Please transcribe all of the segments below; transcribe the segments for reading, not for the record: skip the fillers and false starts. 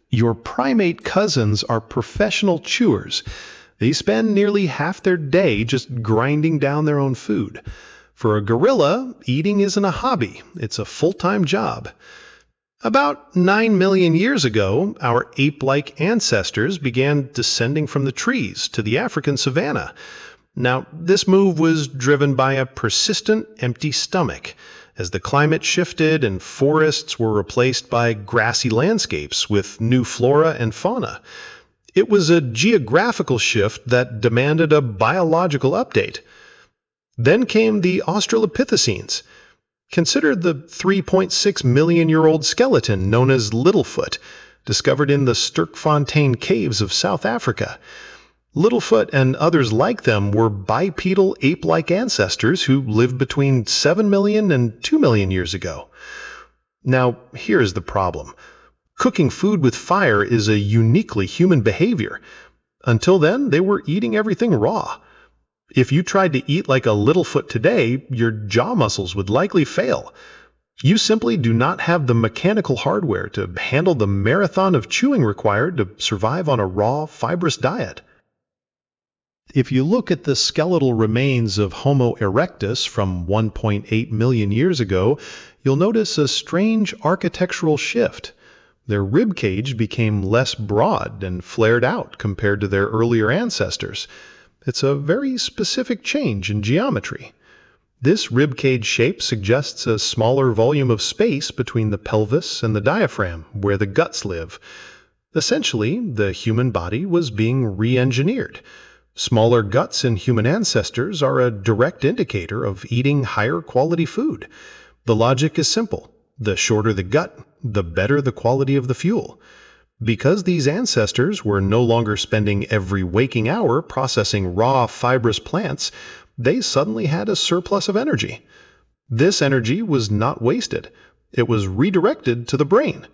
Your primate cousins are professional chewers. They spend nearly half their day just grinding down their own food. For a gorilla, eating isn't a hobby, it's a full-time job. About 9 million years ago, our ape-like ancestors began descending from the trees to the African savanna. Now, this move was driven by a persistent empty stomach, as the climate shifted and forests were replaced by grassy landscapes with new flora and fauna. It was a geographical shift that demanded a biological update. Then came the Australopithecines. Consider the 3.6 million-year-old skeleton known as Littlefoot, discovered in the Sterkfontein caves of South Africa. Littlefoot and others like them were bipedal ape-like ancestors who lived between 7 million and 2 million years ago. Now, here's the problem. Cooking food with fire is a uniquely human behavior. Until then, they were eating everything raw. If you tried to eat like a Littlefoot today, your jaw muscles would likely fail. You simply do not have the mechanical hardware to handle the marathon of chewing required to survive on a raw, fibrous diet. If you look at the skeletal remains of Homo erectus from 1.8 million years ago, you'll notice a strange architectural shift. Their rib cage became less broad and flared out compared to their earlier ancestors. It's a very specific change in geometry. This rib cage shape suggests a smaller volume of space between the pelvis and the diaphragm, where the guts live. Essentially, the human body was being re-engineered. Smaller guts in human ancestors are a direct indicator of eating higher quality food. The logic is simple. The shorter the gut, the better the quality of the fuel. Because these ancestors were no longer spending every waking hour processing raw, fibrous plants, they suddenly had a surplus of energy. This energy was not wasted. It was redirected to the brain.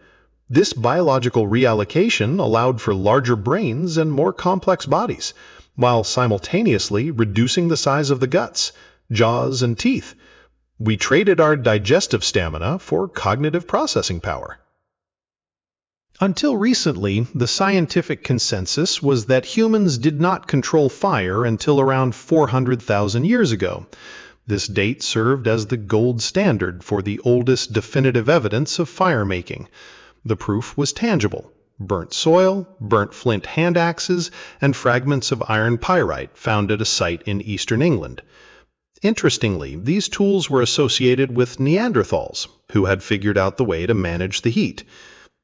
This biological reallocation allowed for larger brains and more complex bodies, while simultaneously reducing the size of the guts, jaws, and teeth. We traded our digestive stamina for cognitive processing power. Until recently, the scientific consensus was that humans did not control fire until around 400,000 years ago. This date served as the gold standard for the oldest definitive evidence of fire making. The proof was tangible: burnt soil, burnt flint hand axes, and fragments of iron pyrite found at a site in eastern England. Interestingly, these tools were associated with Neanderthals, who had figured out the way to manage the heat.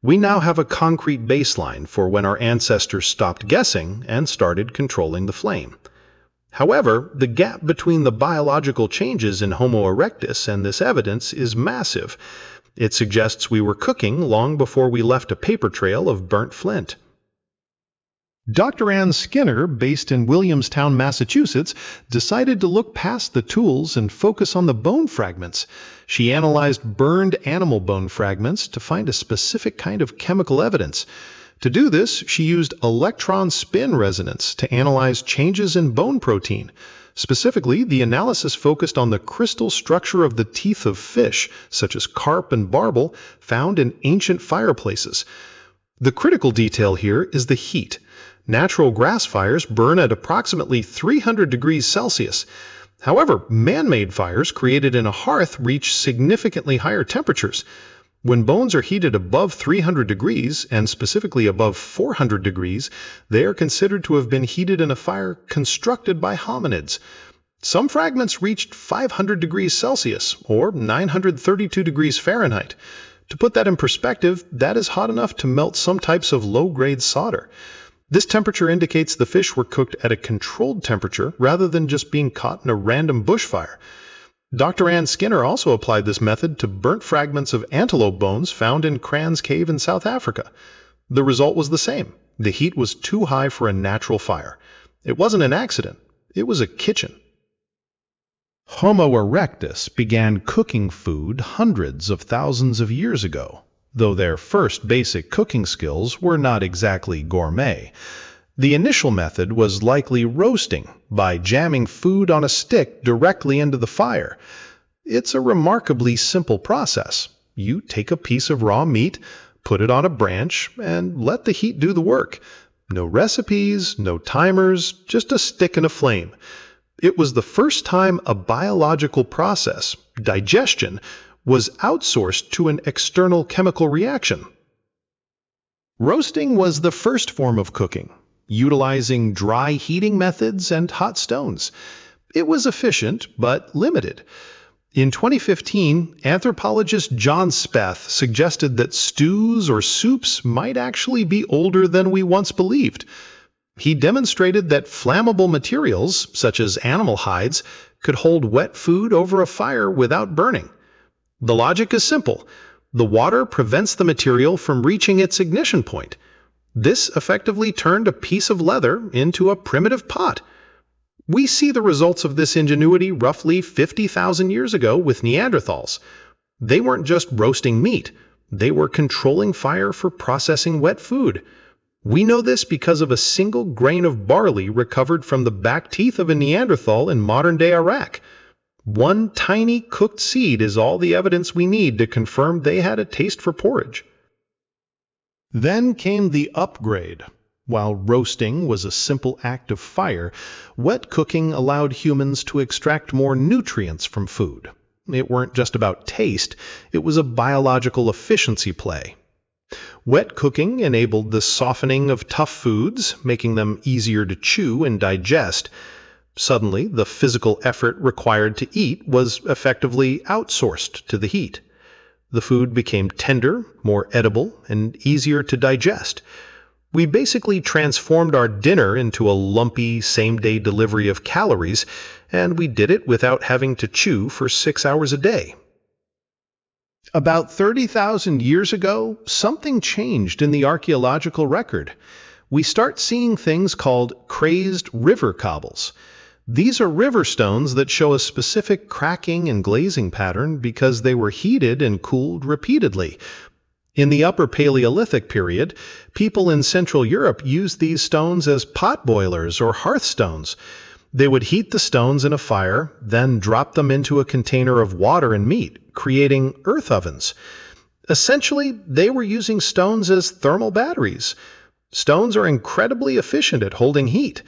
We now have a concrete baseline for when our ancestors stopped guessing and started controlling the flame. However, the gap between the biological changes in Homo erectus and this evidence is massive. It suggests we were cooking long before we left a paper trail of burnt flint. Dr. Ann Skinner, based in Williamstown, Massachusetts, decided to look past the tools and focus on the bone fragments. She analyzed burned animal bone fragments to find a specific kind of chemical evidence. To do this, she used electron spin resonance to analyze changes in bone protein. Specifically, the analysis focused on the crystal structure of the teeth of fish, such as carp and barbel, found in ancient fireplaces. The critical detail here is the heat. Natural grass fires burn at approximately 300 degrees Celsius. However, man-made fires created in a hearth reach significantly higher temperatures. When bones are heated above 300 degrees, and specifically above 400 degrees, they are considered to have been heated in a fire constructed by hominids. Some fragments reached 500 degrees Celsius, or 932 degrees Fahrenheit. To put that in perspective, that is hot enough to melt some types of low-grade solder. This temperature indicates the fish were cooked at a controlled temperature rather than just being caught in a random bushfire. Dr. Ann Skinner also applied this method to burnt fragments of antelope bones found in Cran's Cave in South Africa. The result was the same. The heat was too high for a natural fire. It wasn't an accident. It was a kitchen. Homo erectus began cooking food hundreds of thousands of years ago, though their first basic cooking skills were not exactly gourmet. The initial method was likely roasting, by jamming food on a stick directly into the fire. It's a remarkably simple process. You take a piece of raw meat, put it on a branch, and let the heat do the work. No recipes, no timers, just a stick and a flame. It was the first time a biological process, digestion, was outsourced to an external chemical reaction. Roasting was the first form of cooking, utilizing dry heating methods and hot stones. It was efficient, but limited. In 2015, anthropologist John Speth suggested that stews or soups might actually be older than we once believed. He demonstrated that flammable materials, such as animal hides, could hold wet food over a fire without burning. The logic is simple. The water prevents the material from reaching its ignition point. This effectively turned a piece of leather into a primitive pot. We see the results of this ingenuity roughly 50,000 years ago with Neanderthals. They weren't just roasting meat. They were controlling fire for processing wet food. We know this because of a single grain of barley recovered from the back teeth of a Neanderthal in modern-day Iraq. One tiny cooked seed is all the evidence we need to confirm they had a taste for porridge. Then came the upgrade. While roasting was a simple act of fire, wet cooking allowed humans to extract more nutrients from food. It weren't just about taste, it was a biological efficiency play. Wet cooking enabled the softening of tough foods, making them easier to chew and digest. Suddenly, the physical effort required to eat was effectively outsourced to the heat. The food became tender, more edible, and easier to digest. We basically transformed our dinner into a lumpy, same-day delivery of calories, and we did it without having to chew for 6 hours a day. About 30,000 years ago, something changed in the archaeological record. We start seeing things called crazed river cobbles. These are river stones that show a specific cracking and glazing pattern because they were heated and cooled repeatedly. In the Upper Paleolithic period, people in Central Europe used these stones as pot boilers or hearthstones. They would heat the stones in a fire, then drop them into a container of water and meat, creating earth ovens. Essentially, they were using stones as thermal batteries. Stones are incredibly efficient at holding heat.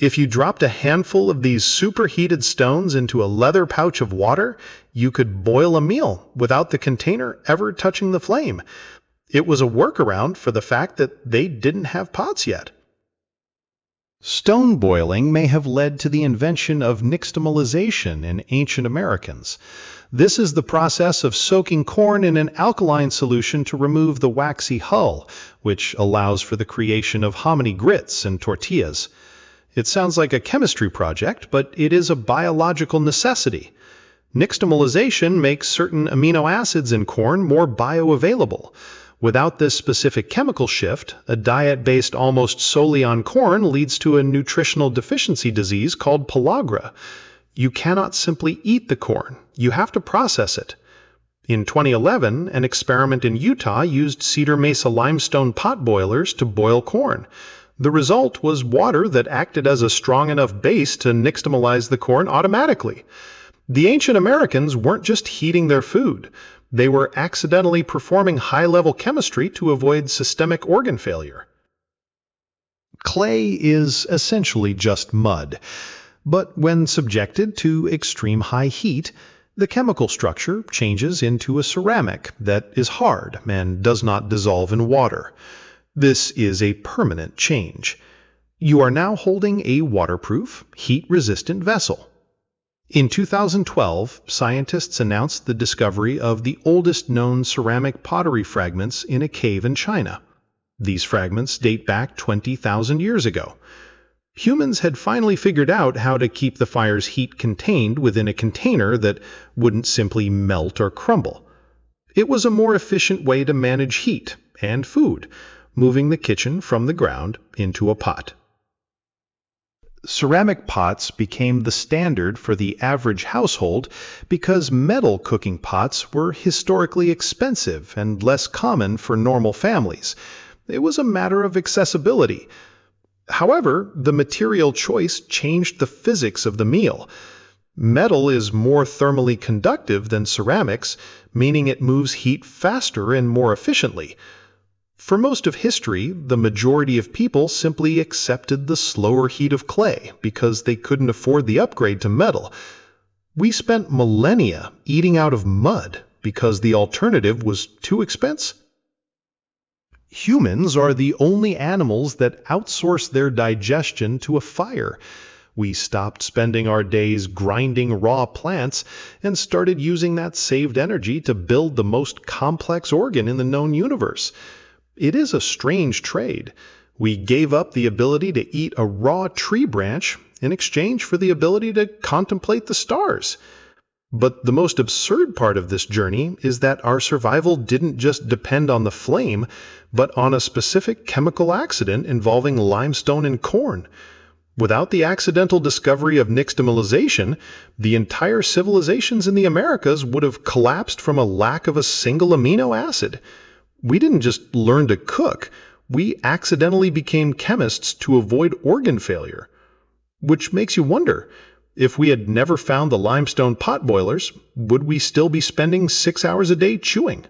If you dropped a handful of these superheated stones into a leather pouch of water, you could boil a meal without the container ever touching the flame. It was a workaround for the fact that they didn't have pots yet. Stone boiling may have led to the invention of nixtamalization in ancient Americans. This is the process of soaking corn in an alkaline solution to remove the waxy hull, which allows for the creation of hominy grits and tortillas. It sounds like a chemistry project, but it is a biological necessity. Nixtamalization makes certain amino acids in corn more bioavailable. Without this specific chemical shift, a diet based almost solely on corn leads to a nutritional deficiency disease called pellagra. You cannot simply eat the corn. You have to process it. In 2011, an experiment in Utah used cedar mesa limestone pot boilers to boil corn. The result was water that acted as a strong enough base to nixtamalize the corn automatically. The ancient Americans weren't just heating their food. They were accidentally performing high-level chemistry to avoid systemic organ failure. Clay is essentially just mud, but when subjected to extreme high heat, the chemical structure changes into a ceramic that is hard and does not dissolve in water. This is a permanent change. You are now holding a waterproof, heat-resistant vessel. In 2012, scientists announced the discovery of the oldest known ceramic pottery fragments in a cave in China. These fragments date back 20,000 years ago. Humans had finally figured out how to keep the fire's heat contained within a container that wouldn't simply melt or crumble. It was a more efficient way to manage heat and food, moving the kitchen from the ground into a pot. Ceramic pots became the standard for the average household because metal cooking pots were historically expensive and less common for normal families. It was a matter of accessibility. However, the material choice changed the physics of the meal. Metal is more thermally conductive than ceramics, meaning it moves heat faster and more efficiently. For most of history, the majority of people simply accepted the slower heat of clay because they couldn't afford the upgrade to metal. We spent millennia eating out of mud because the alternative was too expensive. Humans are the only animals that outsource their digestion to a fire. We stopped spending our days grinding raw plants and started using that saved energy to build the most complex organ in the known universe. It is a strange trade. We gave up the ability to eat a raw tree branch in exchange for the ability to contemplate the stars. But the most absurd part of this journey is that our survival didn't just depend on the flame, but on a specific chemical accident involving limestone and corn. Without the accidental discovery of nixtamalization, the entire civilizations in the Americas would have collapsed from a lack of a single amino acid. We didn't just learn to cook, we accidentally became chemists to avoid organ failure. Which makes you wonder, if we had never found the limestone pot boilers, would we still be spending 6 hours a day chewing?